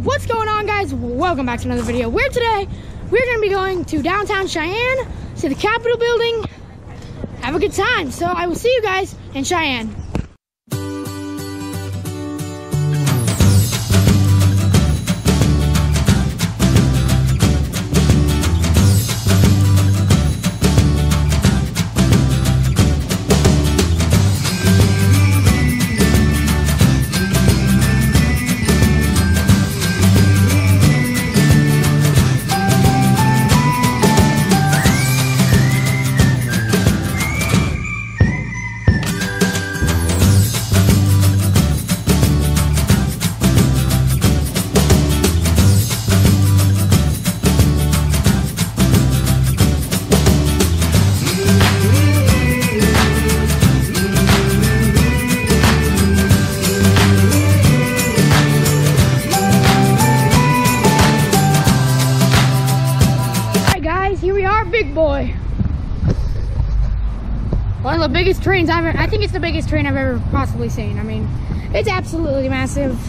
What's going on, guys? Welcome back to another video. Where today we're going to be going to downtown Cheyenne, to the Capitol building, have a good time. So I will see you guys in Cheyenne. Here we are, big boy. One of the biggest trains I think it's the biggest train I've ever possibly seen. I mean, it's absolutely massive.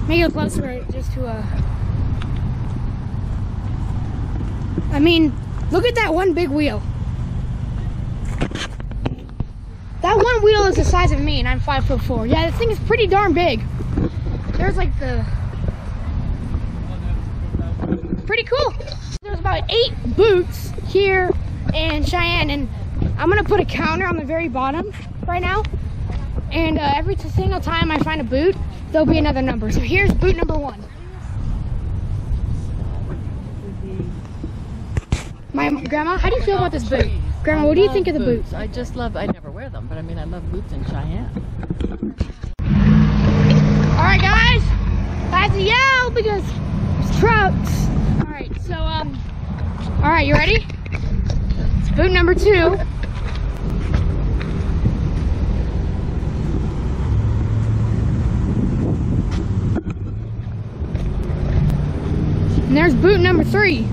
Make it closer just to I mean, look at that one big wheel. That one wheel is the size of me and I'm 5'4". Yeah, this thing is pretty darn big. There's like pretty cool. There's about 8 booths here in Cheyenne, and I'm gonna put a counter on the very bottom right now, and every single time I find a boot, there'll be another number. So here's boot number 1. My grandma, how do you feel about this boot? Grandma, what do you think of the boots? I just love, I never wear them, but I mean, I love boots in Cheyenne. All right, guys, I have to yell because there's trucks. All right, so, all right, you ready? It's boot number 2. And there's boot number 3.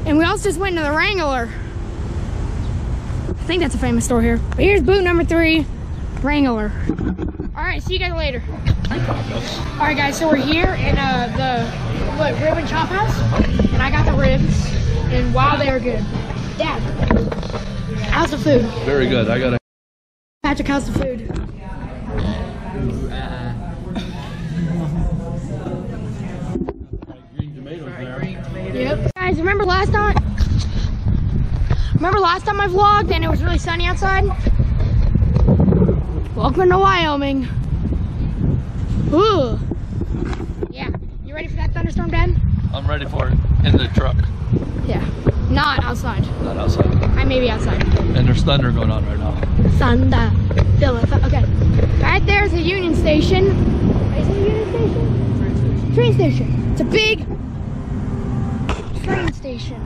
And we also just went to the Wrangler. I think that's a famous store here. But here's boot number 3, Wrangler. All right, see you guys later. All right, guys, so we're here in the rib and chop house, and I got the ribs, and wow, they are good. Dad, how's the food? Very good. I got it. Patrick, how's the food? Green tomatoes there. Yep. Guys, remember last time I vlogged and it was really sunny outside? Welcome to Wyoming. Ooh. Yeah. You ready for that thunderstorm, Dad? I'm ready for it. In the truck. Yeah. Not outside. Not outside. I may be outside. And there's thunder going on right now. Thunder. Okay. Right there's a Union Station. Is it a Union Station? Train station. It's a big train station.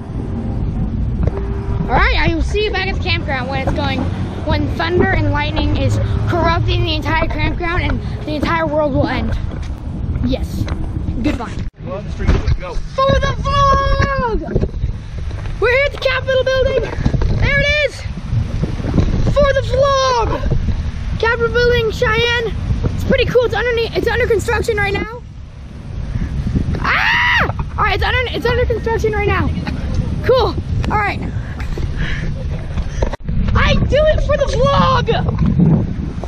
Alright, I will see you back at the campground when thunder and lightning is corrupting the entire campground and the entire world will end. Yes. Goodbye. Go on the street, let's go. For the vlog! We're here at the Capitol building. There it is! For the vlog! Capitol building, Cheyenne. It's pretty cool. It's under construction right now. Ah! Alright, it's under construction right now. Cool. Alright. I do it for the vlog!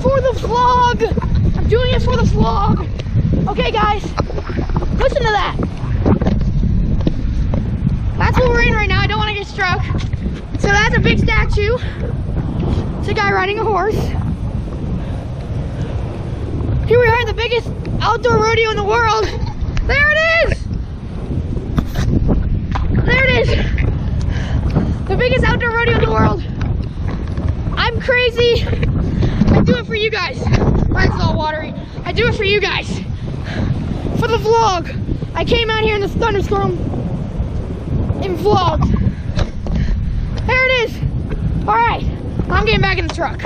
For the vlog! I'm doing it for the vlog! Okay, guys, listen to that. That's what we're in right now. I don't want to get struck. So that's a big statue. It's a guy riding a horse. Here we are at the biggest outdoor rodeo in the world. There it is! There it is! The biggest outdoor rodeo in the world. I'm crazy. I do it for you guys. Mine's all watery. I do it for you guys. For the vlog. I came out here in this thunderstorm and vlogged. There it is. All right, I'm getting back in the truck.